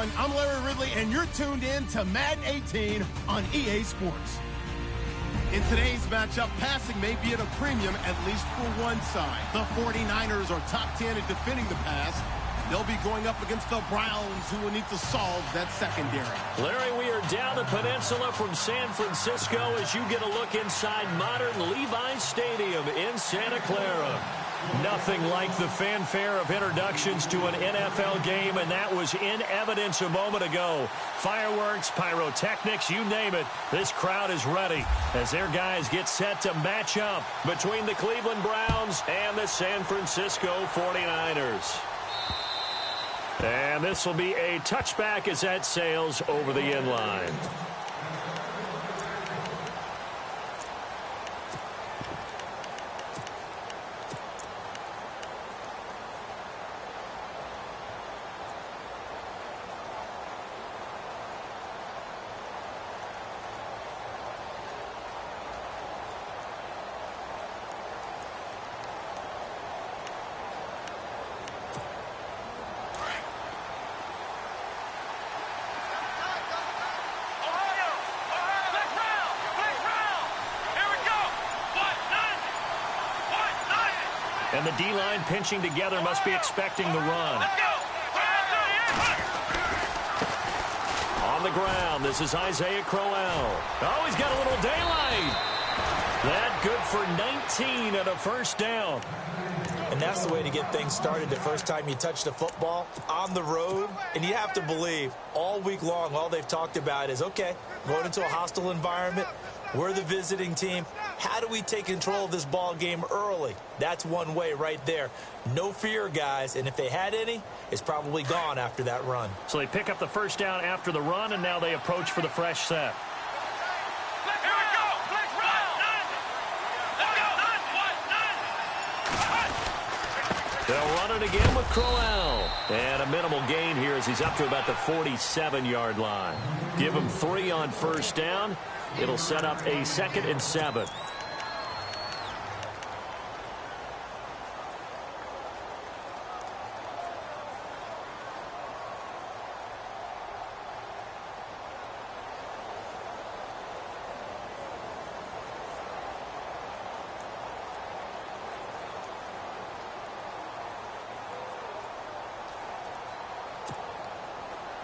everyone. I'm Larry Ridley, and you're tuned in to Madden 18 on EA Sports. In today's matchup, passing may be at a premium, at least for one side. The 49ers are top 10 at defending the pass. They'll be going up against the Browns, who will need to solve that secondary. Larry, we are down the peninsula from San Francisco as you get a look inside modern Levi's Stadium in Santa Clara. Nothing like the fanfare of introductions to an NFL game, and that was in evidence a moment ago. Fireworks, pyrotechnics, you name it. This crowd is ready as their guys get set to match up between the Cleveland Browns and the San Francisco 49ers. And this will be a touchback as that sails over the end line. And the D-line pinching together must be expecting the run. On the ground, this is Isaiah Crowell. Oh, he's got a little daylight. That good for 19 and a first down. And that's the way to get things started the first time you touch the football on the road. And you have to believe all week long, all they've talked about is, okay, going into a hostile environment. We're the visiting team. How do we take control of this ball game early? That's one way right there. No fear, guys. And if they had any, it's probably gone after that run. So they pick up the first down after the run, and now they approach for the fresh set. They'll run it again with Crowell. And a minimal gain here as he's up to about the 47-yard line. Give him 3 on first down. It'll set up a 2nd and 7.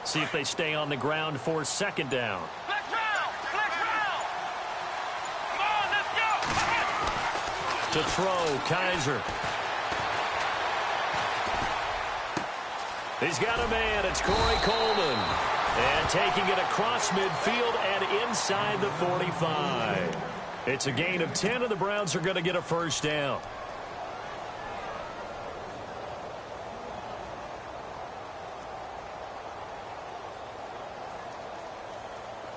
See if they stay on the ground for 2nd down. To throw, Kaiser. He's got a man. It's Corey Coleman. And taking it across midfield and inside the 45. It's a gain of 10, and the Browns are going to get a first down.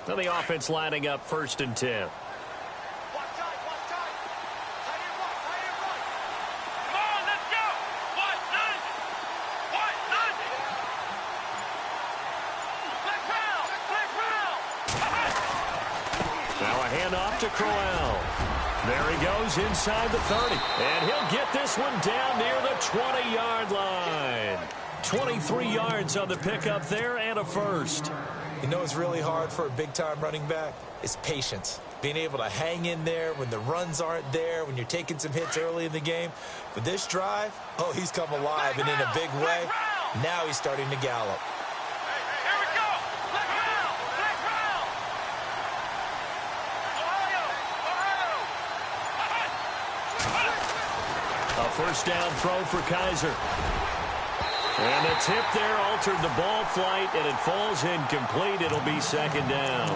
Now the offense lining up 1st and 10. To Crowell. There he goes inside the 30. And he'll get this one down near the 20-yard line. 23 yards on the pickup there and a first. You know it's really hard for a big-time running back? It's patience. Being able to hang in there when the runs aren't there, when you're taking some hits early in the game. But this drive, oh, he's come alive and in a big way. Now he's starting to gallop. First down throw for Kaiser. And the tip there altered the ball flight, and it falls incomplete. It'll be 2nd down.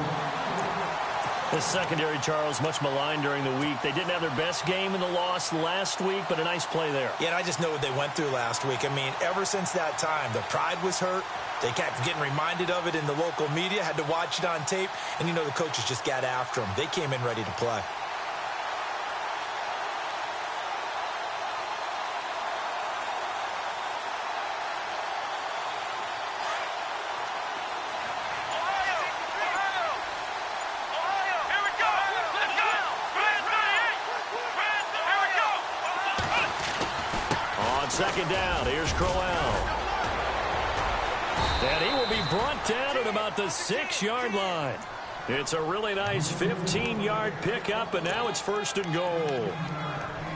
The secondary, Charles, much maligned during the week. They didn't have their best game in the loss last week, but a nice play there. Yeah, and I just know what they went through last week. I mean, ever since that time, the pride was hurt. They kept getting reminded of it in the local media, had to watch it on tape, and, you know, the coaches just got after them. They came in ready to play. On 2nd down, here's Crowell. And he will be brought down at about the 6-yard line. It's a really nice 15-yard pickup, and now it's 1st and goal.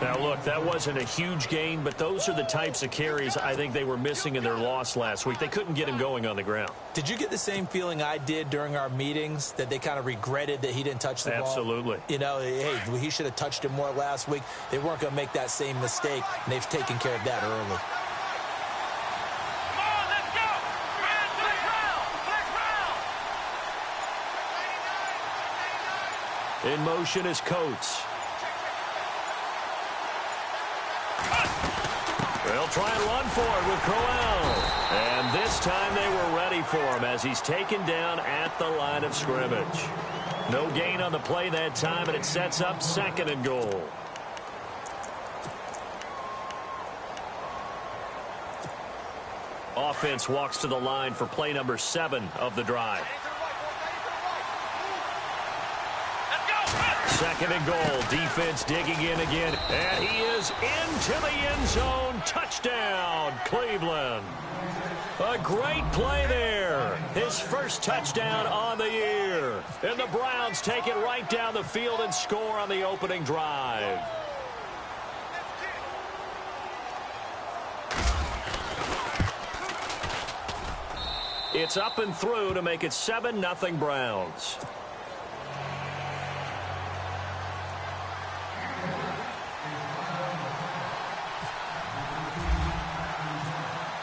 Now, look, that wasn't a huge gain, but those are the types of carries I think they were missing in their loss last week. They couldn't get him going on the ground. Did you get the same feeling I did during our meetings, that they kind of regretted that he didn't touch the ball? Absolutely. You know, hey, he should have touched it more last week. They weren't going to make that same mistake, and they've taken care of that early. In motion is Coates. They'll try and run for it with Crowell. And this time they were ready for him as he's taken down at the line of scrimmage. No gain on the play that time, and it sets up 2nd and goal. Offense walks to the line for play number 7 of the drive. 2nd and goal. Defense digging in again. And he is into the end zone. Touchdown, Cleveland. A great play there. His first touchdown on the year. And the Browns take it right down the field and score on the opening drive. It's up and through to make it 7-0 Browns.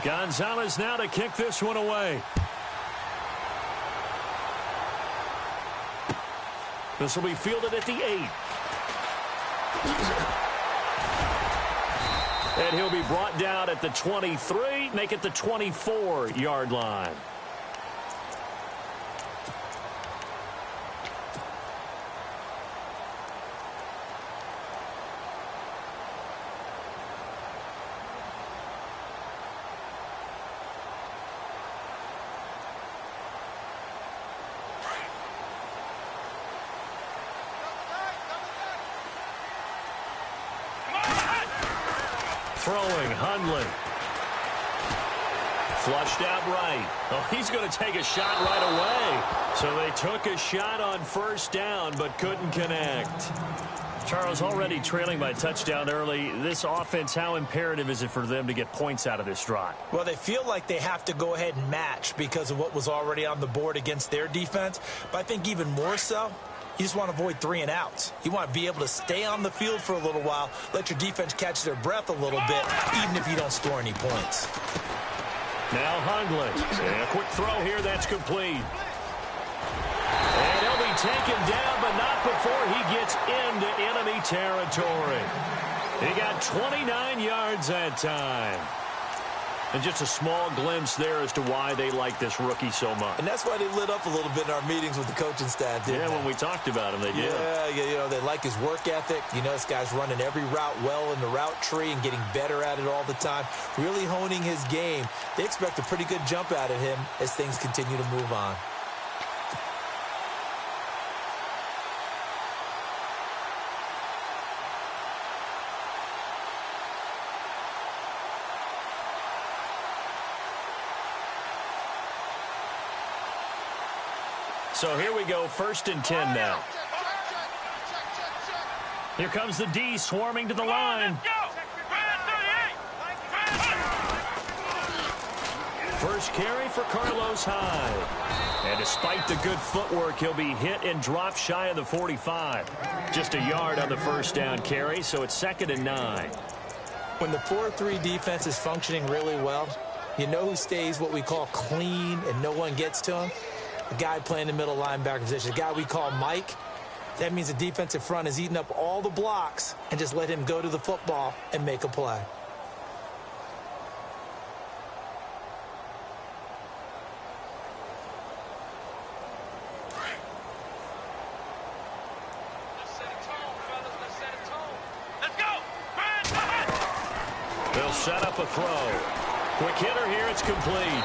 Gonzalez now to kick this one away. This will be fielded at the 8. And he'll be brought down at the 23, make it the 24-yard line. Throwing, Hundley. Flushed out right. Oh, he's going to take a shot right away. So they took a shot on 1st down, but couldn't connect. Charles, already trailing by touchdown early. This offense, how imperative is it for them to get points out of this drive? Well, they feel like they have to go ahead and match because of what was already on the board against their defense. But I think even more so, you just want to avoid 3 and outs. You want to be able to stay on the field for a little while, let your defense catch their breath a little bit, even if you don't score any points. Now Hundley. And a quick throw here, that's complete. And he'll be taken down, but not before he gets into enemy territory. He got 29 yards that time. And just a small glimpse there as to why they like this rookie so much. And that's why they lit up a little bit in our meetings with the coaching staff. Yeah, when we talked about him, they did. Yeah, you know, they like his work ethic. You know, this guy's running every route well in the route tree and getting better at it all the time, really honing his game. They expect a pretty good jump out of him as things continue to move on. So here we go, 1st and 10 now. Here comes the D swarming to the line. First carry for Carlos Hyde. And despite the good footwork, he'll be hit and dropped shy of the 45. Just a yard on the 1st down carry, so it's 2nd and 9. When the 4-3 defense is functioning really well, you know who stays what we call clean and no one gets to him? The guy playing the middle linebacker position, the guy we call Mike. That means the defensive front is eating up all the blocks and just let him go to the football and make a play. They'll set up a throw. Quick hitter here, it's complete.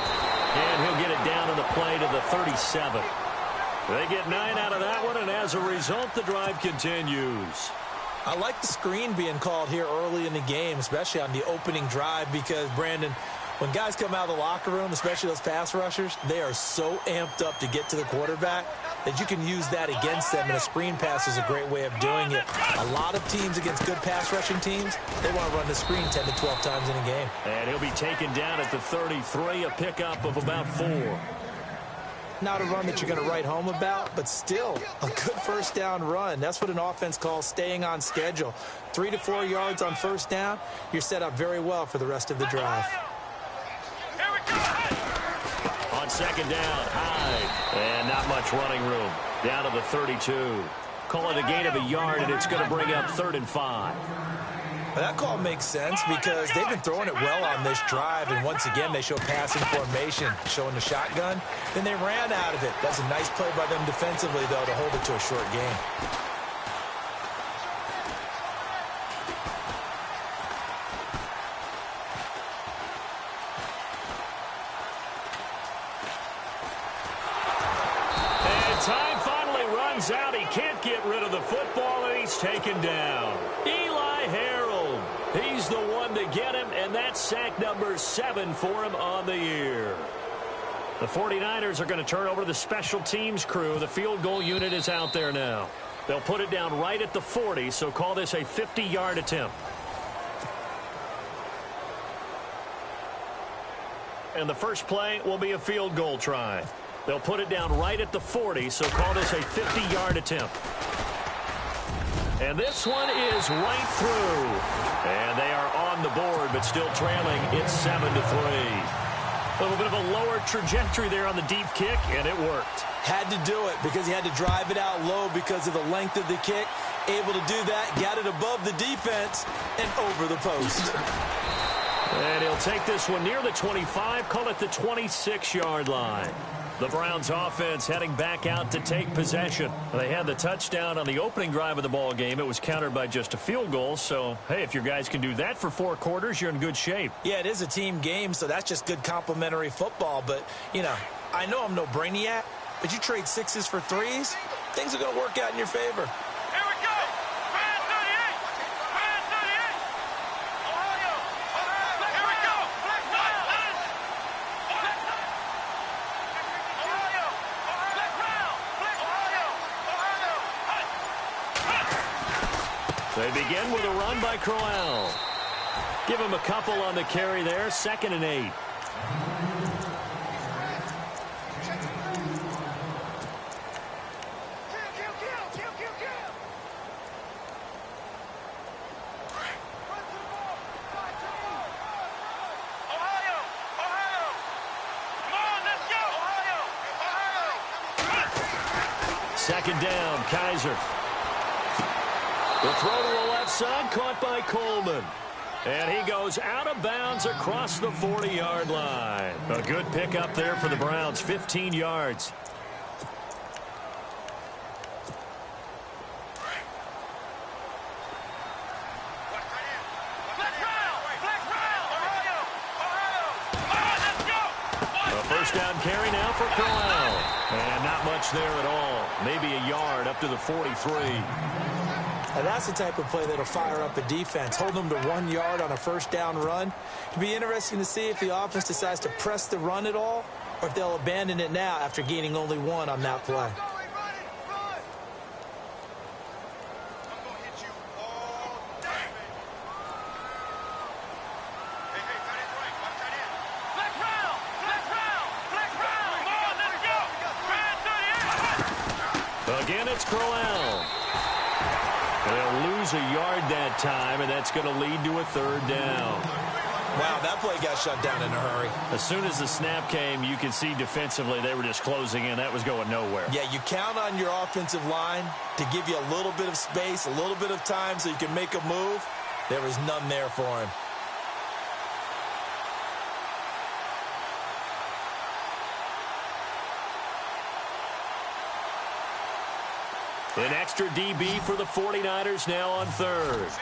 And he'll get it down on the play to the 37. They get 9 out of that one, and as a result, the drive continues. I like the screen being called here early in the game, especially on the opening drive, because, Brandon, When guys come out of the locker room, especially those pass rushers, they are so amped up to get to the quarterback that you can use that against them, and a screen pass is a great way of doing it. A lot of teams against good pass rushing teams, they want to run the screen 10 to 12 times in a game. And he'll be taken down at the 33, a pickup of about 4. Not a run that you're going to write home about, but still a good first down run. That's what an offense calls staying on schedule. 3 to 4 yards on first down, you're set up very well for the rest of the drive. On second down, Hyde. And not much running room. Down to the 32. Call it a gain of a yard, and it's going to bring up 3rd and 5. Well, that call makes sense because they've been throwing it well on this drive, and once again, they show passing formation, showing the shotgun. Then they ran out of it. That's a nice play by them defensively, though, to hold it to a short game. Time finally runs out. He can't get rid of the football, and he's taken down. Eli Harold. He's the one to get him, and that's sack number 7 for him on the year. The 49ers are going to turn over to the special teams crew. The field goal unit is out there now. They'll put it down right at the 40, so call this a 50-yard attempt. And the first play will be a field goal try. They'll put it down right at the 40, so call this a 50-yard attempt. And this one is right through. And they are on the board, but still trailing. It's 7-3. A little bit of a lower trajectory there on the deep kick, and it worked. Had to do it because he had to drive it out low because of the length of the kick. Able to do that, got it above the defense, and over the post. And he'll take this one near the 25, call it the 26-yard line. The Browns offense heading back out to take possession. They had the touchdown on the opening drive of the ball game. It was countered by just a field goal. So, hey, if your guys can do that for 4 quarters, you're in good shape. Yeah, it is a team game, so that's just good complimentary football. But, you know, I know I'm no brainiac, but you trade 6s for 3s, things are going to work out in your favor. Here we go. Brand 38. Brand 38. Ohio. Here we go. Black line. Ohio. Black round. Black Ohio. They begin with a run by Crowell. Give him a couple on the carry there. 2nd and 8. Second down, Kaiser. The throw to the left side, caught by Coleman. And he goes out of bounds across the 40-yard line. A good pickup there for the Browns, 15 yards. First down carry now for Crowell. And not much there at all. Maybe a yard up to the 43. Now that's the type of play that'll fire up a defense. Hold them to 1 yard on a first down run. It'll be interesting to see if the offense decides to press the run at all or if they'll abandon it now after gaining only 1 on that play. Again, it's Crowell. They'll lose a yard that time, and that's going to lead to a 3rd down. Wow, that play got shut down in a hurry. As soon as the snap came, you could see defensively they were just closing in. That was going nowhere. Yeah, you count on your offensive line to give you a little bit of space, a little bit of time so you can make a move. There was none there for him. An extra DB for the 49ers now on 3rd.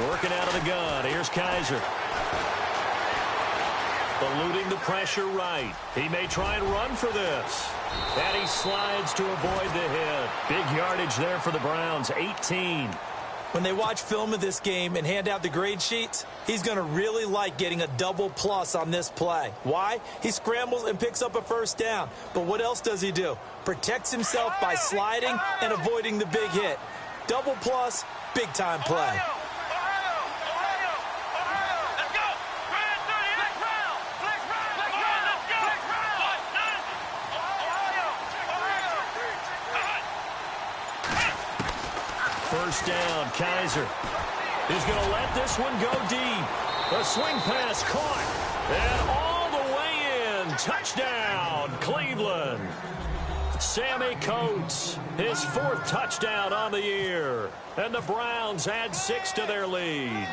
Working out of the gun. Here's Kaiser. eluding the pressure right. He may try and run for this. And he slides to avoid the hit. Big yardage there for the Browns, 18. When they watch film of this game and hand out the grade sheets, he's going to really like getting a double plus on this play. Why? He scrambles and picks up a first down. But what else does he do? Protects himself by sliding and avoiding the big hit. Double plus, big-time play. First down, Kaiser is going to let this one go deep. A swing pass caught, and all the way in. Touchdown, Cleveland. Sammy Coates, his 4th touchdown on the year. And the Browns add 6 to their lead.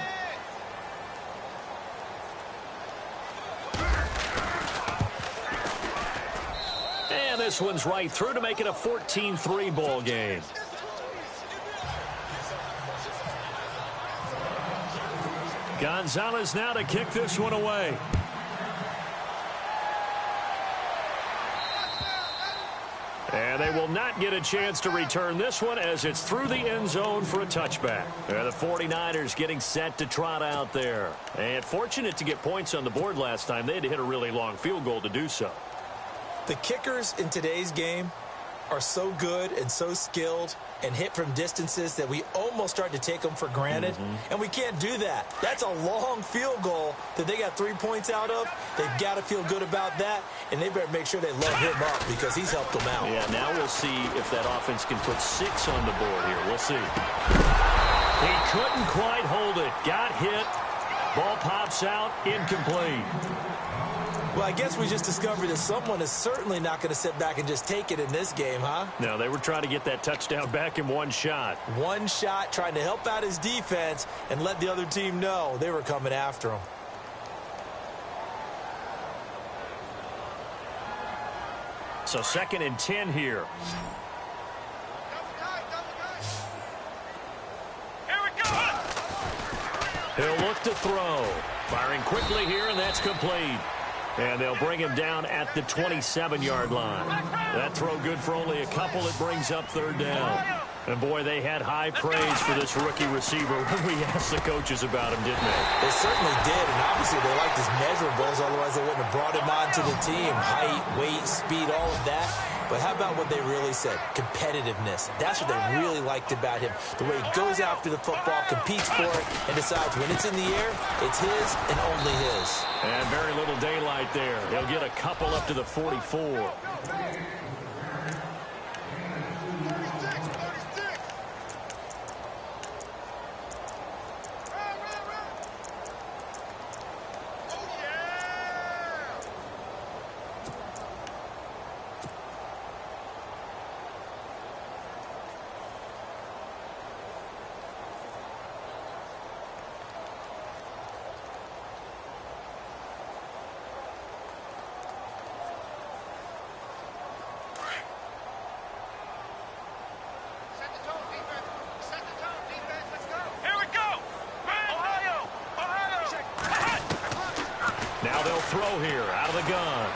And this one's right through to make it a 14-3 ball game. Gonzalez now to kick this one away. And they will not get a chance to return this one as it's through the end zone for a touchback. The 49ers getting set to trot out there. And fortunate to get points on the board last time. They had to hit a really long field goal to do so. The kickers in today's game are so good and so skilled and hit from distances that we almost start to take them for granted. And we can't do that. That's a long field goal that they got 3 points out of. They've got to feel good about that, and they better make sure they load him up because he's helped them out. Yeah, now we'll see if that offense can put 6 on the board here. We'll see. He couldn't quite hold it. Got hit. Ball pops out. Incomplete. Well, I guess we just discovered that someone is certainly not going to sit back and just take it in this game, huh? No, they were trying to get that touchdown back in one shot. One shot, trying to help out his defense and let the other team know they were coming after him. So 2nd and 10 here. Here we go. He'll look to throw. Firing quickly here, and that's complete. And they'll bring him down at the 27-yard line. That throw good for only a couple. It brings up 3rd down. And, boy, they had high praise for this rookie receiver when we asked the coaches about him, didn't they? They certainly did, and obviously they liked his measurables. Otherwise, they wouldn't have brought him onto the team. Height, weight, speed, all of that. But how about what they really said? Competitiveness. That's what they really liked about him. The way he goes after the football, competes for it, and decides when it's in the air, it's his and only his. And very little daylight there. He'll get a couple up to the 44. Now they'll throw here out of the gun.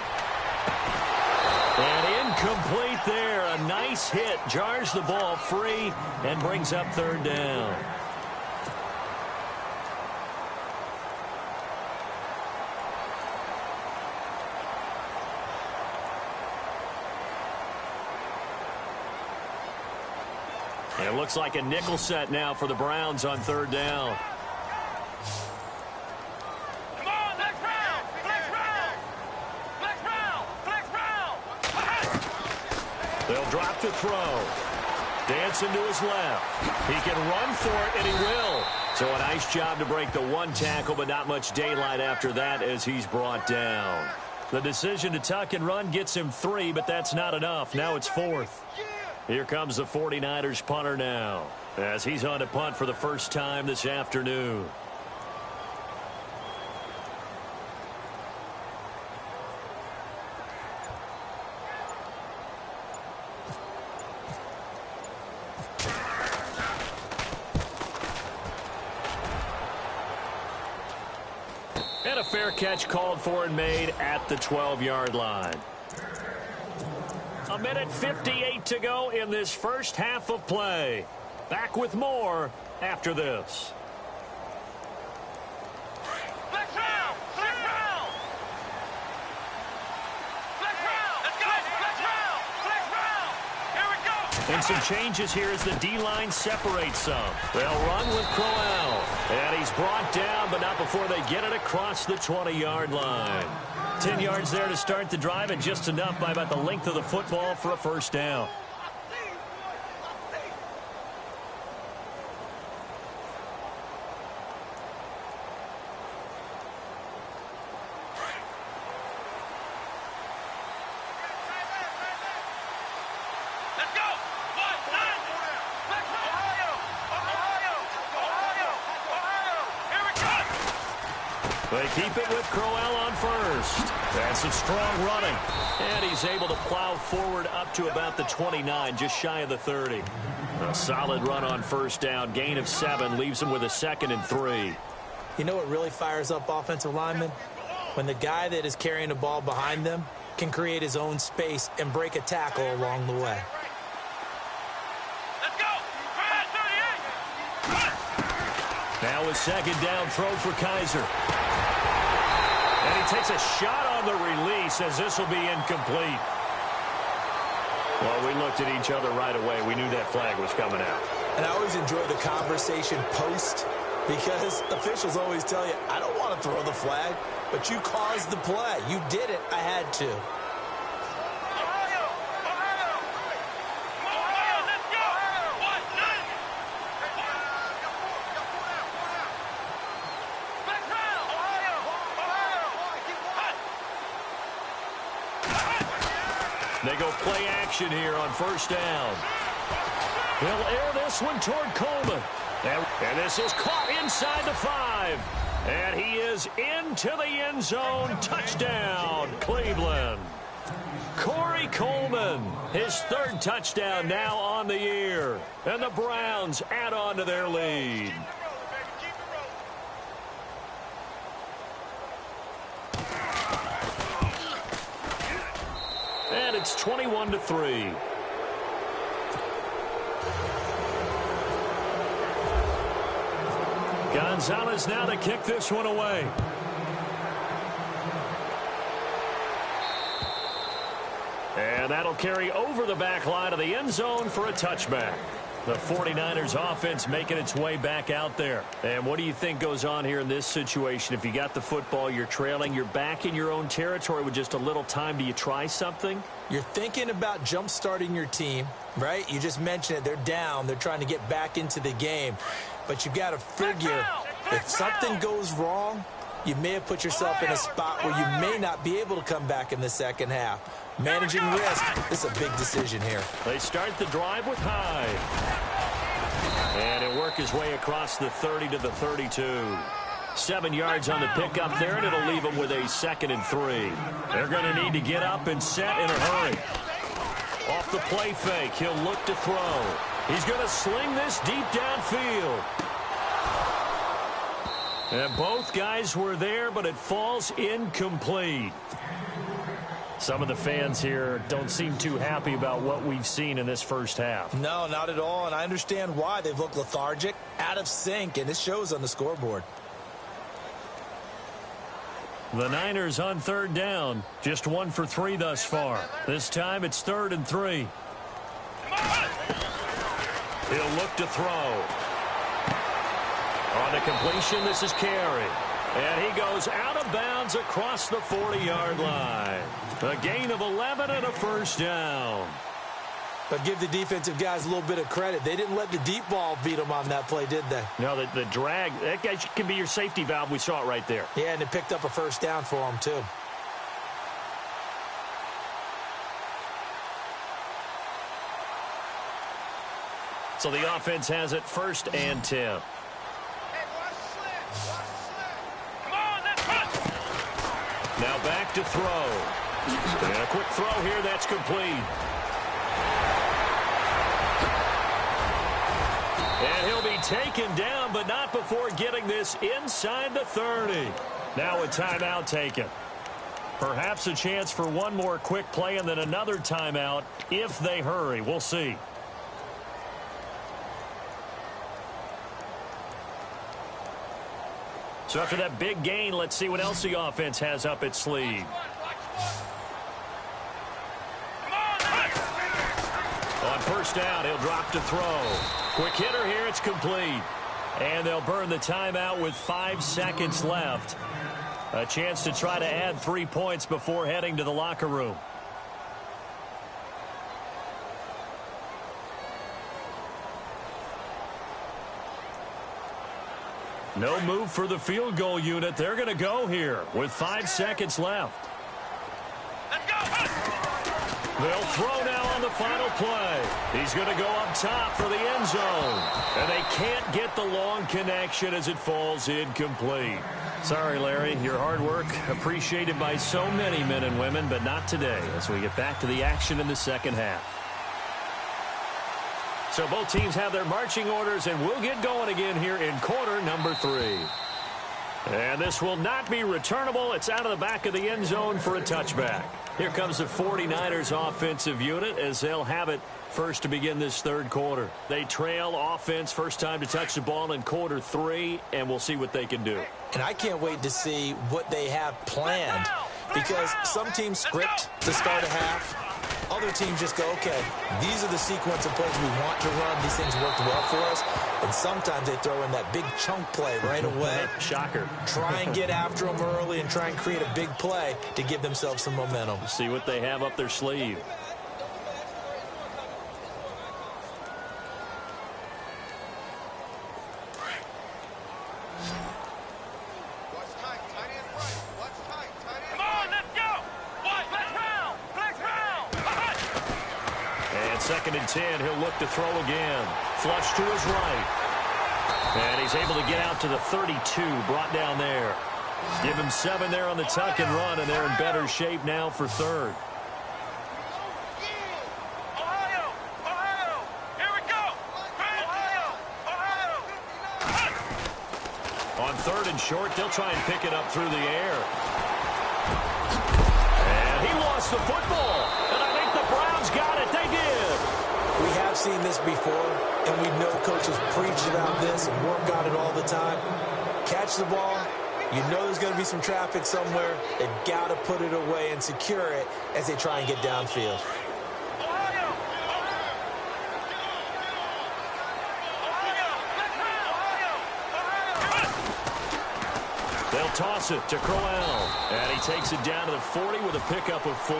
And incomplete there. A nice hit. Jars the ball free and brings up 3rd down. It looks like a nickel set now for the Browns on 3rd down. They'll drop the throw. Dancing to his left. He can run for it, and he will. So a nice job to break the 1 tackle, but not much daylight after that as he's brought down. The decision to tuck and run gets him 3, but that's not enough. Now it's 4th. Here comes the 49ers punter now as he's on to punt for the first time this afternoon. And a fair catch called for and made at the 12-yard line. 1:58 to go in this first half of play. Back with more after this. Let's round! Let's round! Let's round! Let's go! Let's round! Let's round! Here we go! And some changes here as the D-line separates some. They'll run with Crowell. And he's brought down, but not before they get it across the 20-yard line. 10 yards there to start the drive, and just enough by about the length of the football for a first down. Let's go! 1-9! Let's go! Ohio! Here we go! They keep it with Crowell on first. That's some strong running. And he's able to plow forward up to about the 29, just shy of the 30. A solid run on first down. Gain of 7 leaves him with a 2nd and 3. You know what really fires up offensive linemen? When the guy that is carrying the ball behind them can create his own space and break a tackle along the way. Let's go! 38! Now a second down throw for Kaiser. And he takes a shot on the release as this will be incomplete. Well, we looked at each other right away. We knew that flag was coming out. And I always enjoy the conversation post because officials always tell you, I don't want to throw the flag, but you caused the play. You did it. I had to. Ohio! Let's go! 1-9! Let's round! Ohio! They go play action here on first down. He'll air this one toward Coleman. And this is caught inside the 5. And he is into the end zone. Touchdown, Cleveland. Corey Coleman, his 3rd touchdown now on the year. And the Browns add on to their lead. And it's 21-3. Gonzalez now to kick this one away. And that'll carry over the back line of the end zone for a touchback. The 49ers offense making its way back out there. And what do you think goes on here in this situation? If you got the football, you're trailing, you're back in your own territory with just a little time. Do you try something? You're thinking about jump-starting your team, right? You just mentioned it. They're down. They're trying to get back into the game. But you've got to figure if something goes wrong, you may have put yourself in a spot where you may not be able to come back in the second half. Managing risk, this is a big decision here. They start the drive with Hyde. And he'll work his way across the 30 to the 32. 7 yards on the pickup there, and it'll leave him with a 2nd and 3. They're going to need to get up and set in a hurry. Off the play fake, he'll look to throw. He's going to sling this deep downfield. And both guys were there, but it falls incomplete. Some of the fans here don't seem too happy about what we've seen in this first half. No, not at all, and I understand why. They've looked lethargic, out of sync, and it shows on the scoreboard. The Niners on 3rd down, just 1 for 3 thus far. This time it's 3rd and 3. He'll look to throw. On the completion, this is Carey. And he goes out of bounds across the 40-yard line. A gain of 11 and a first down. But give the defensive guys a little bit of credit. They didn't let the deep ball beat them on that play, did they? No, the drag, that guy can be your safety valve. We saw it right there. Yeah, and it picked up a first down for them, too. So the offense has it 1st and 10. Now back to throw. And a quick throw here, that's complete. And he'll be taken down, but not before getting this inside the 30. Now a timeout taken. Perhaps a chance for one more quick play and then another timeout if they hurry. We'll see. So after that big gain, let's see what else the offense has up its sleeve. On first down, he'll drop to throw. Quick hitter here, it's complete. And they'll burn the timeout with 5 seconds left. A chance to try to add 3 points before heading to the locker room. No move for the field goal unit. They're going to go here with 5 seconds left. They'll throw now on the final play. He's going to go up top for the end zone. And they can't get the long connection as it falls incomplete. Sorry, Larry. Your hard work appreciated by so many men and women, but not today as we get back to the action in the second half. So both teams have their marching orders, and we'll get going again here in quarter number 3. And this will not be returnable. It's out of the back of the end zone for a touchback. Here comes the 49ers offensive unit as they'll have it first to begin this third quarter. They trail offense first time to touch the ball in quarter 3, and we'll see what they can do. And I can't wait to see what they have planned, because some teams script to start a half. Other teams just go, okay, these are the sequence of plays we want to run. These things worked well for us. And sometimes they throw in that big chunk play right away. Shocker. Try and get after them early and try and create a big play to give themselves some momentum. See what they have up their sleeve. Second and 10, he'll look to throw again. Flush to his right. And he's able to get out to the 32, brought down there. Give him 7 there on the tuck and run, and they're in better shape now for third. On third and short, they'll try and pick it up through the air. And he lost the football. And I think the Browns got it. They did. We have seen this before, and we know coaches preach about this and work on it all the time. Catch the ball. You know there's going to be some traffic somewhere. They've got to put it away and secure it as they try and get downfield. They'll toss it to Crowell, and he takes it down to the 40 with a pickup of 4.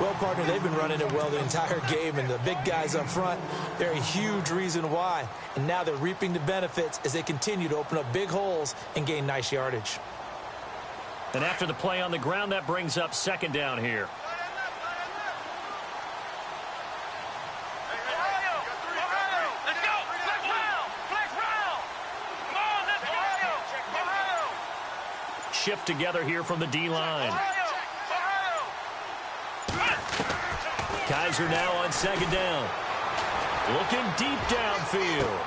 Well, partner, they've been running it well the entire game, and the big guys up front, they're a huge reason why. And now they're reaping the benefits as they continue to open up big holes and gain nice yardage. And after the play on the ground, that brings up second down here. Shift together here from the D-line. Kaiser now on second down. Looking deep downfield.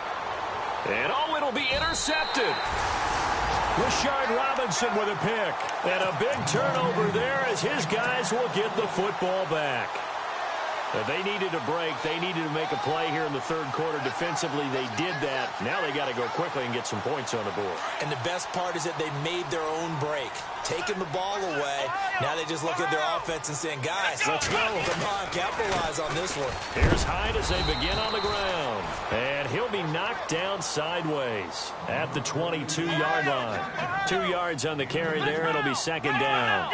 And oh, it'll be intercepted. Rashard Robinson with a pick. And a big turnover there as his guys will get the football back. They needed a break. They needed to make a play here in the third quarter defensively. They did that. Now they got to go quickly and get some points on the board. And the best part is that they made their own break. Taking the ball away. Now they just look at their offense and saying, guys, let's go. Come on, capitalize on this one. Here's Hyde as they begin on the ground. And he'll be knocked down sideways at the 22-yard line. 2 yards on the carry there. It'll be second down.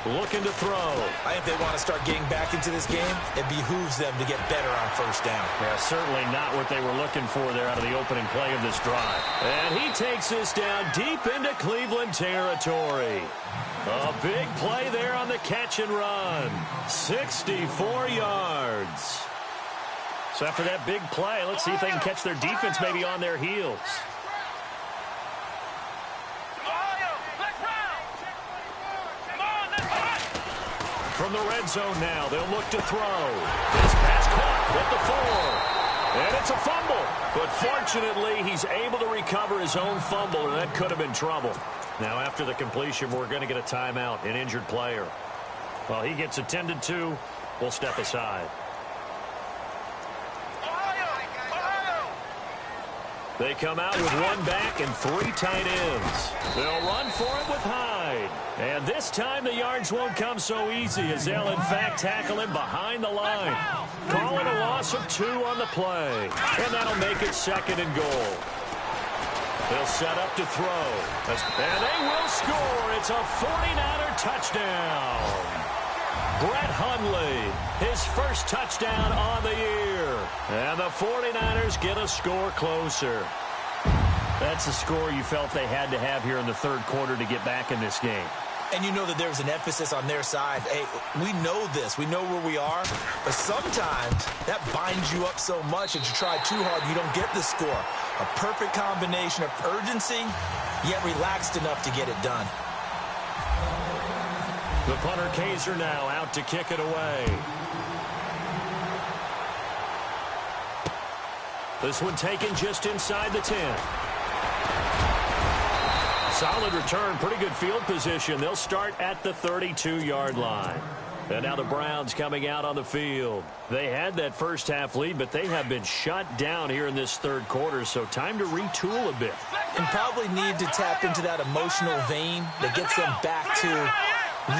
Looking to throw. I think they want to start getting back into this game. It behooves them to get better on first down. Yeah, certainly not what they were looking for there out of the opening play of this drive. And he takes this down deep into Cleveland territory. A big play there on the catch and run. 64 yards. So after that big play, let's see if they can catch their defense maybe on their heels. From the red zone now, they'll look to throw. This pass caught with the 4. And it's a fumble. But fortunately, he's able to recover his own fumble, and that could have been trouble. Now, after the completion, we're going to get a timeout, an injured player. While he gets attended to, we'll step aside. They come out with one back and 3 tight ends. They'll run for it with Hyde. And this time the yards won't come so easy as they'll, in fact, tackle him behind the line. Calling a loss of 2 on the play. And that'll make it 2nd and goal. They'll set up to throw. And they will score. It's a 49er touchdown. Brett Hundley, his first touchdown on the year. And the 49ers get a score closer. That's a score you felt they had to have here in the third quarter to get back in this game. And you know that there was an emphasis on their side. Hey, we know this. We know where we are. But sometimes that binds you up so much that you try too hard and you don't get the score. A perfect combination of urgency, yet relaxed enough to get it done. The punter Kaiser now out to kick it away. This one taken just inside the 10. Solid return, pretty good field position. They'll start at the 32-yard line. And now the Browns coming out on the field. They had that first half lead, but they have been shut down here in this third quarter, so time to retool a bit. And probably need to tap into that emotional vein that gets them back to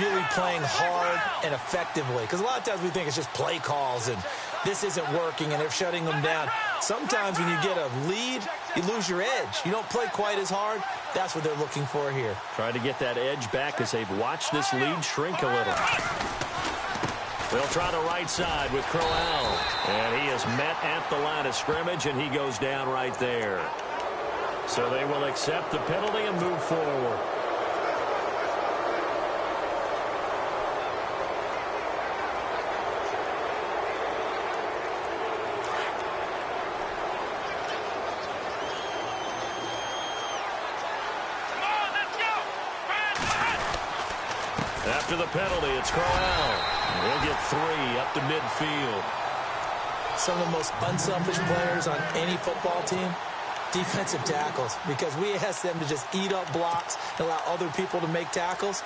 really playing hard and effectively. Because a lot of times we think it's just play calls and this isn't working and they're shutting them down. Sometimes when you get a lead, you lose your edge. You don't play quite as hard. That's what they're looking for here. Trying to get that edge back as they've watched this lead shrink a little. They'll try the right side with Crowell. And he is met at the line of scrimmage, and he goes down right there. So they will accept the penalty and move forward. After the penalty, it's Crowell. He'll get 3 up to midfield. Some of the most unselfish players on any football team, defensive tackles, because we ask them to just eat up blocks and allow other people to make tackles.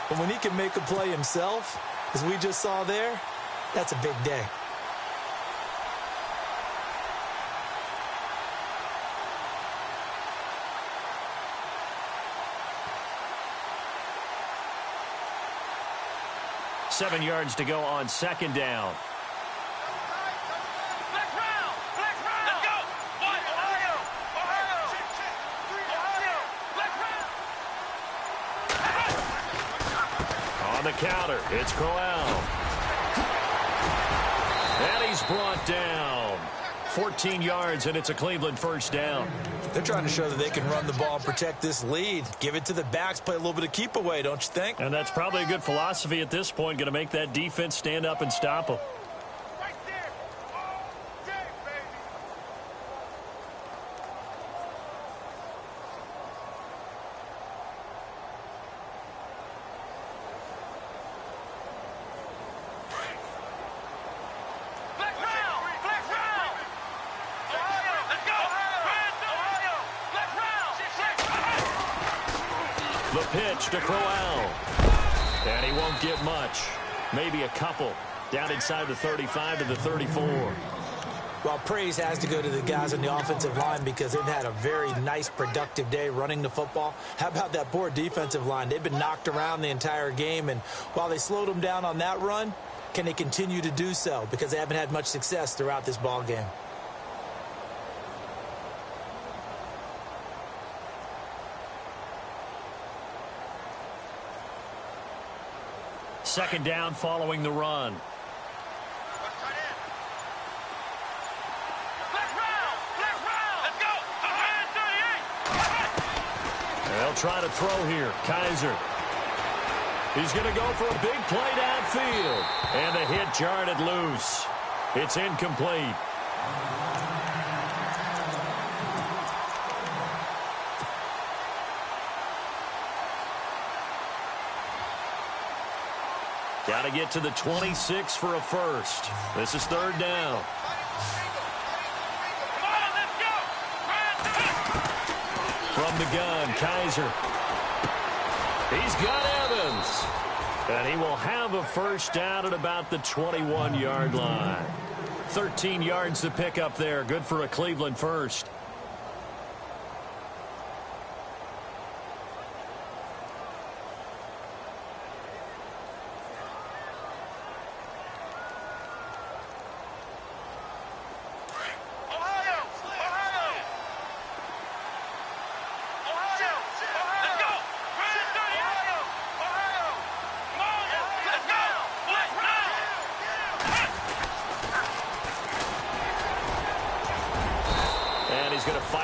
But when he can make a play himself, as we just saw there, that's a big day. Seven yards to go on second down. On the counter, it's Crowell. And he's brought down. 14 yards, and it's a Cleveland first down. They're trying to show that they can run the ball and protect this lead. Give it to the backs, play a little bit of keep away, don't you think? And that's probably a good philosophy at this point, going to make that defense stand up and stop them. Right there. All day, baby. Flex round. Flex round. Ohio, let's go. Ohio, flex round. The pitch to Crowell. And he won't get much. Maybe a couple. Down inside the 35 to the 34. Well, praise has to go to the guys on the offensive line because they've had a very nice, productive day running the football. How about that poor defensive line? They've been knocked around the entire game, and while they slowed them down on that run, can they continue to do so? Because they haven't had much success throughout this ball game. Second down following the run. Let's go. They'll try to throw here. Kaiser. He's going to go for a big play downfield. And the hit jarred it loose. It's incomplete. Got to get to the 26 for a first. This is third down. From the gun, Kaiser. He's got Evans. And he will have a first down at about the 21-yard line. 13 yards to pick up there. Good for a Cleveland first.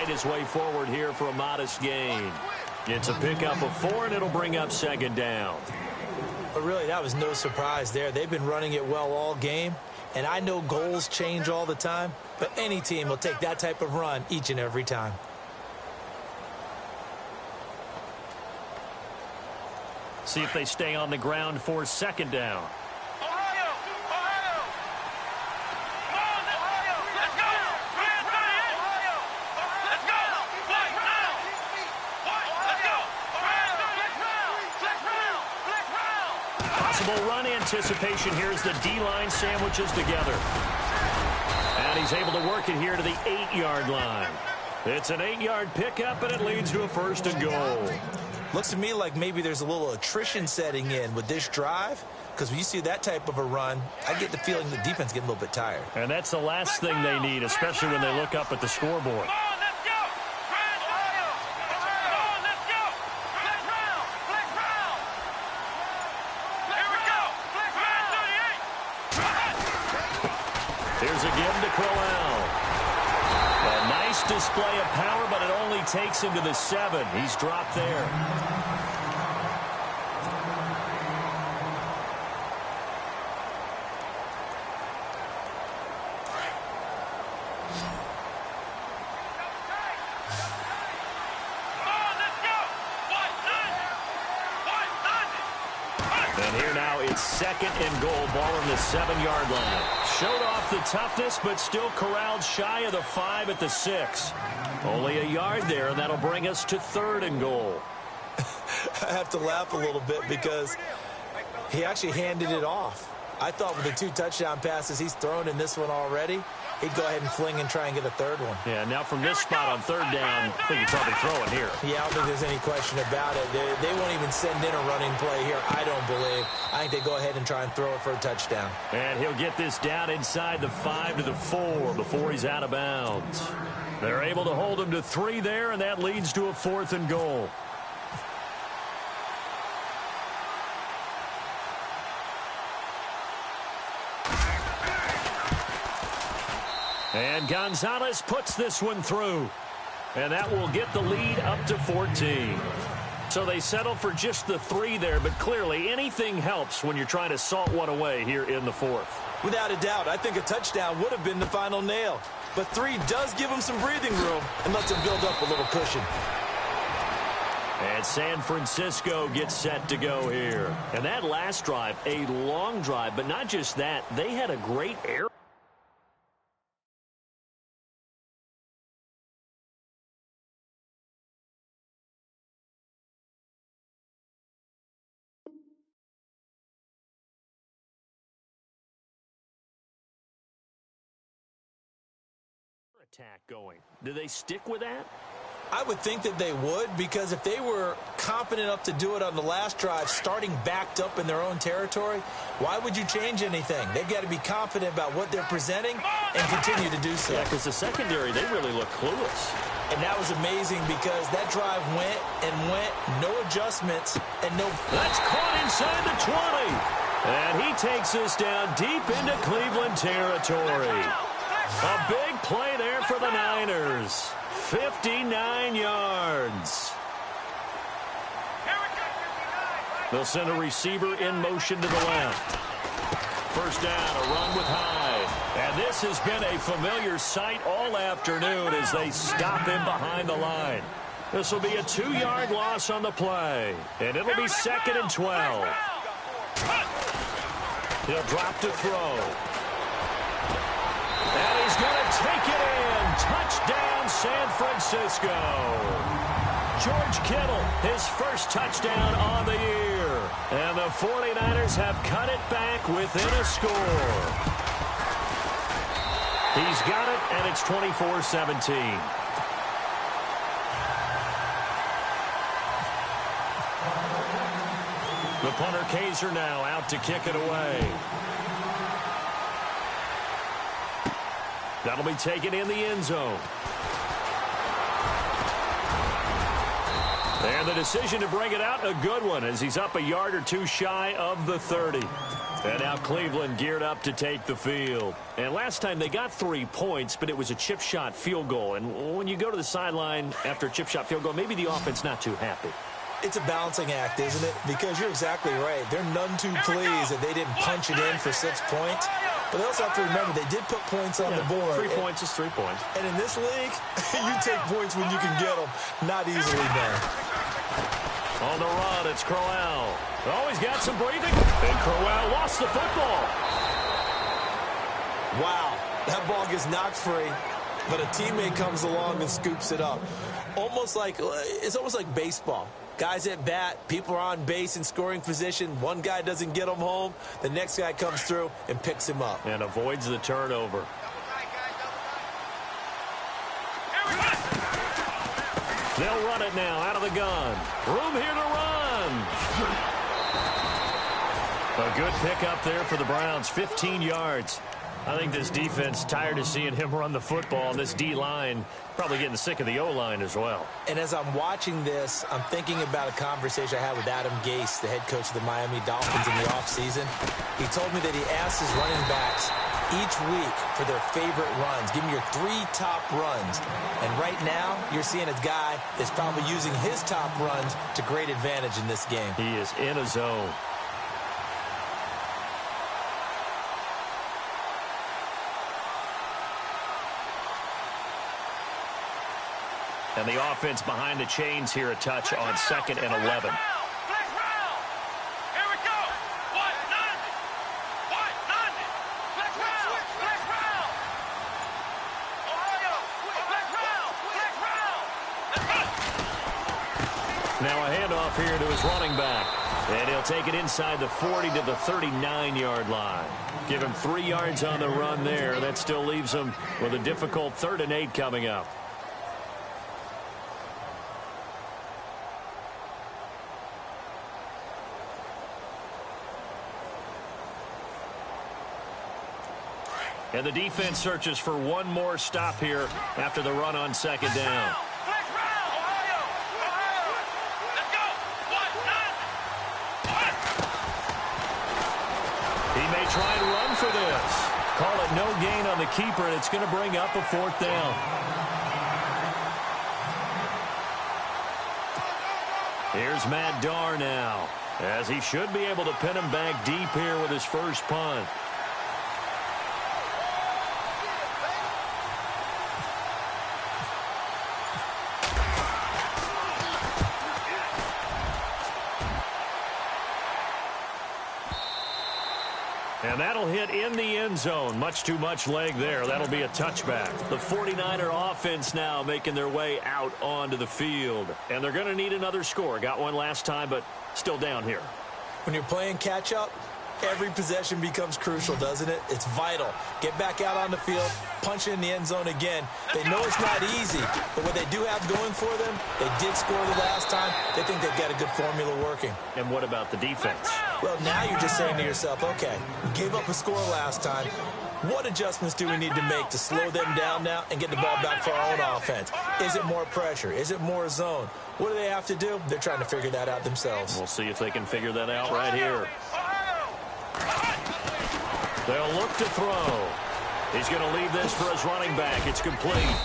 His way forward here for a modest gain. It's a pickup of 4, and it'll bring up second down. But really, that was no surprise there. They've been running it well all game, and I know goals change all the time, but any team will take that type of run each and every time. See if they stay on the ground for second down. Run anticipation here as the D-line sandwiches together. And he's able to work it here to the 8-yard line. It's an 8-yard pickup, and it leads to a first and goal. Looks to me like maybe there's a little attrition setting in with this drive, because when you see that type of a run, I get the feeling the defense getting a little bit tired. And that's the last thing they need, especially when they look up at the scoreboard. Here's a give to Crowell. A nice display of power, but it only takes him to the 7. He's dropped there. And here now it's second and goal, ball on the 7-yard line. Showed off the toughness, but still corralled shy of the 5 at the 6. Only a yard there, and that'll bring us to third and goal. I have to laugh a little bit because he actually handed it off. I thought with the 2 touchdown passes he's thrown in this one already, he'd go ahead and fling and try and get a third one. Yeah, now from this spot on third down, I think he'd probably throw it here. Yeah, I don't think there's any question about it. They won't even send in a running play here, I don't believe. I think they go ahead and try and throw it for a touchdown. And he'll get this down inside the 5 to the 4 before he's out of bounds. They're able to hold him to 3 there, and that leads to a fourth and goal. And Gonzalez puts this one through. And that will get the lead up to 14. So they settle for just the 3 there, but clearly anything helps when you're trying to salt one away here in the 4th. Without a doubt, I think a touchdown would have been the final nail. But 3 does give them some breathing room and lets them build up a little cushion. And San Francisco gets set to go here. And that last drive, a long drive, but not just that, they had a great air. Attack going. Do they stick with that? I would think that they would, because if they were confident enough to do it on the last drive, starting backed up in their own territory, why would you change anything? They've got to be confident about what they're presenting and continue to do so. Yeah, because the secondary, they really look clueless. And that was amazing because that drive went and went, no adjustments, and no... That's caught inside the 20. And he takes us down deep into Cleveland territory. A big play there for the Niners. 59 yards. They'll send a receiver in motion to the left. First down, a run with Hyde. And this has been a familiar sight all afternoon as they stop him behind the line. This will be a 2-yard loss on the play. And it'll be second and 12. He'll drop to throw. And he's going to take it in. Touchdown, San Francisco. George Kittle, his first touchdown on the year. And the 49ers have cut it back within a score. He's got it, and it's 24-17. The punter Kaiser now out to kick it away. That'll be taken in the end zone. And the decision to bring it out, a good one, as he's up a yard or two shy of the 30. And now Cleveland geared up to take the field. And last time they got 3 points, but it was a chip shot field goal. And when you go to the sideline after a chip shot field goal, maybe the offense not too happy. It's a balancing act, isn't it? Because you're exactly right. They're none too pleased that they didn't punch it in for 6 points. But they also have to remember they did put points on the board. 3 points is 3 points. And in this league, you take points when you can get them. Not easily done. On the run, it's Crowell. Oh, he's got some breathing. And Crowell lost the football. Wow. That ball gets knocked free, but a teammate comes along and scoops it up. It's almost like baseball. Guys at bat, people are on base in scoring position. One guy doesn't get him home. The next guy comes through and picks him up. And avoids the turnover. They'll run it now out of the gun. Room here to run. A good pickup there for the Browns, 15 yards. I think this defense tired of seeing him run the football, and this D-line probably getting sick of the O-line as well. And as I'm watching this, I'm thinking about a conversation I had with Adam Gase, the head coach of the Miami Dolphins in the offseason. He told me that he asked his running backs each week for their favorite runs. Give me your 3 top runs. And right now, you're seeing a guy that's probably using his top runs to great advantage in this game. He is in a zone. And the offense behind the chains here, a touch on 2nd and 11. Now a handoff here to his running back. And he'll take it inside the 40 to the 39-yard line. Give him 3 yards on the run there. That still leaves him with a difficult 3rd and 8 coming up. And the defense searches for one more stop here after the run on 2nd down. He may try and run for this. Call it no gain on the keeper, and it's going to bring up a 4th down. Here's Matt Darr now, as he should be able to pin him back deep here with his first punt. And that'll hit in the end zone. Much too much leg there. That'll be a touchback. The 49er offense now making their way out onto the field. And they're going to need another score. Got one last time, but still down here. When you're playing catch-up, every possession becomes crucial, doesn't it? It's vital. Get back out on the field, punch it in the end zone again. They know it's not easy, but what they do have going for them, they did score the last time. They think they've got a good formula working. And what about the defense? Well, now you're just saying to yourself, okay, gave up a score last time. What adjustments do we need to make to slow them down now and get the ball back for our own offense? Is it more pressure? Is it more zone? What do they have to do? They're trying to figure that out themselves. We'll see if they can figure that out right here. They'll look to throw. He's going to leave this for his running back. It's complete.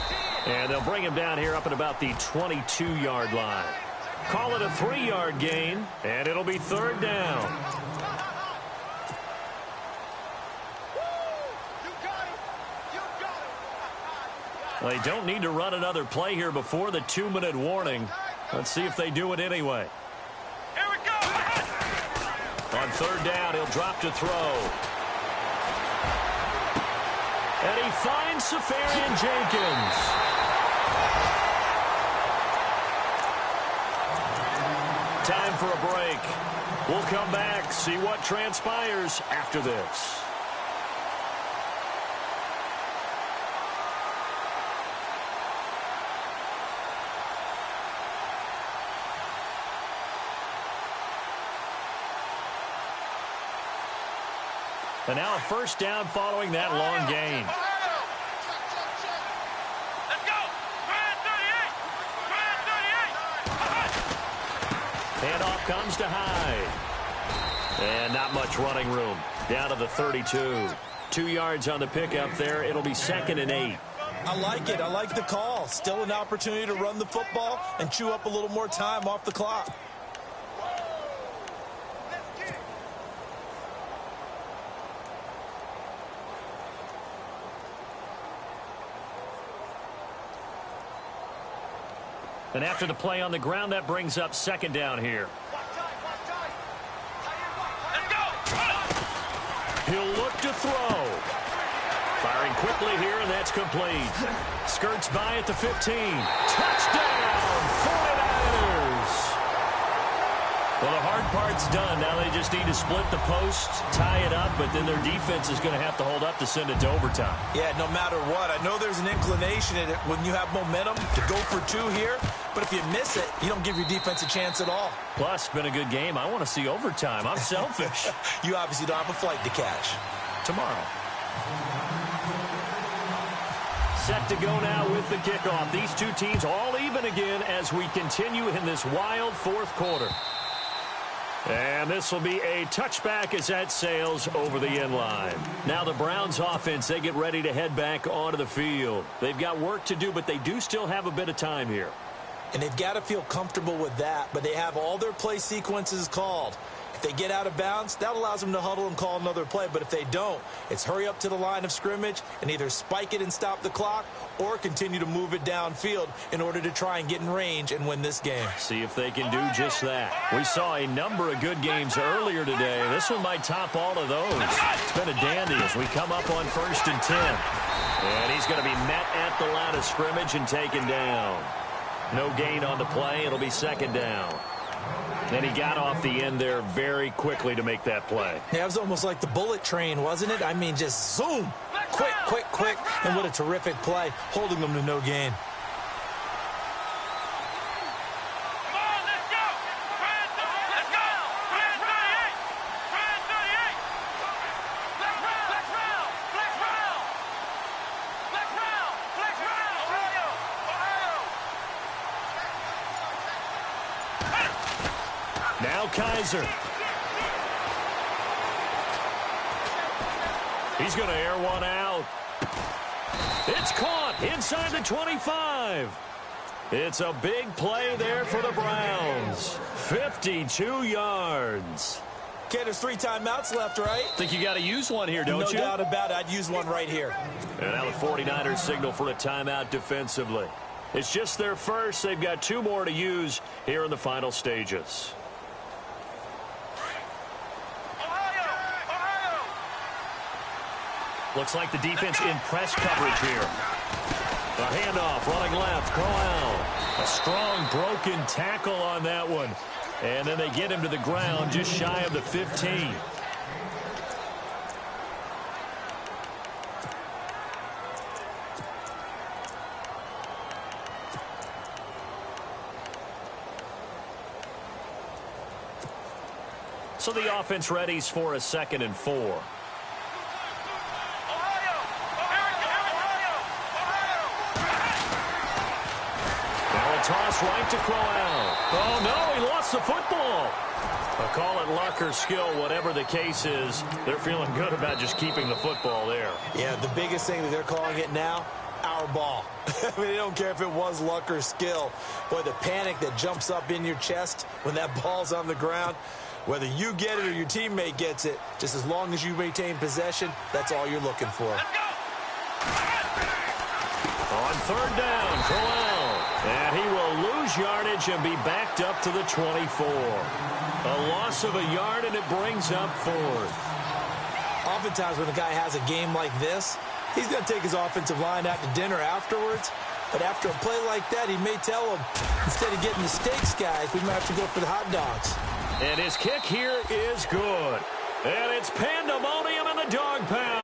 And they'll bring him down here up at about the 22-yard line. Call it a 3-yard gain, and it'll be 3rd down. They don't need to run another play here before the 2-minute warning. Let's see if they do it anyway. Here we go. On 3rd down, he'll drop to throw. And he finds Safarian Jenkins. time for a break. We'll come back, see what transpires after this. And now a first down following that long gain. Let's go. Handoff comes to Hyde. And not much running room. Down to the 32. 2 yards on the pickup there. It'll be 2nd and 8. I like it. I like the call. Still an opportunity to run the football and chew up a little more time off the clock. And after the play on the ground, that brings up 2nd down here. He'll look to throw. Firing quickly here, and that's complete. Skirts by at the 15. Touchdown, 49ers! Well, the hard part's done. Now they just need to split the post, tie it up, but then their defense is going to have to hold up to send it to overtime. Yeah, no matter what. I know there's an inclination in it when you have momentum to go for 2 here, but if you miss it, you don't give your defense a chance at all. Plus, been a good game. I want to see overtime. I'm selfish. You obviously don't have a flight to catch. Tomorrow. Set to go now with the kickoff. These two teams all even again as we continue in this wild 4th quarter. And this will be a touchback as that sails over the end line. Now the Browns offense, they get ready to head back onto the field. They've got work to do, but they do still have a bit of time here. And they've got to feel comfortable with that, but they have all their play sequences called. If they get out of bounds, that allows them to huddle and call another play. But if they don't, it's hurry up to the line of scrimmage and either spike it and stop the clock or continue to move it downfield in order to try and get in range and win this game. See if they can do just that. We saw a number of good games earlier today. This one might top all of those. It's been a dandy as we come up on 1st and 10. And he's going to be met at the line of scrimmage and taken down. No gain on the play. It'll be 2nd down. Then he got off the end there very quickly to make that play. Yeah, it was almost like the bullet train, wasn't it? I mean, just zoom. Quick, quick, quick. And what a terrific play, holding them to no gain. Now Kaiser. He's going to air one out. It's caught inside the 25. It's a big play there for the Browns. 52 yards. Okay, there's 3 timeouts left, right? Think you got to use one here, don't you? No doubt about it. I'd use one right here. And now the 49ers signal for a timeout defensively. It's just their first. They've got 2 more to use here in the final stages. Looks like the defense in press coverage here. A handoff, running left, Crowell. A strong broken tackle on that one. And then they get him to the ground just shy of the 15. So the offense readies for a 2nd and 4. Toss right to Crowell. Oh, no, he lost the football. Call it luck or skill, whatever the case is. They're feeling good about just keeping the football there. Yeah, the biggest thing that they're calling it now, our ball. I mean, they don't care if it was luck or skill. Boy, the panic that jumps up in your chest when that ball's on the ground, whether you get it or your teammate gets it, just as long as you maintain possession, that's all you're looking for. On 3rd down, Crowell. And he will lose yardage and be backed up to the 24. A loss of a yard, and it brings up 4th. Oftentimes when a guy has a game like this, he's going to take his offensive line out to dinner afterwards But after a play like that, he may tell them, instead of getting the steaks, guys, we might have to go for the hot dogs. And his kick here is good. And it's pandemonium in the dog pound.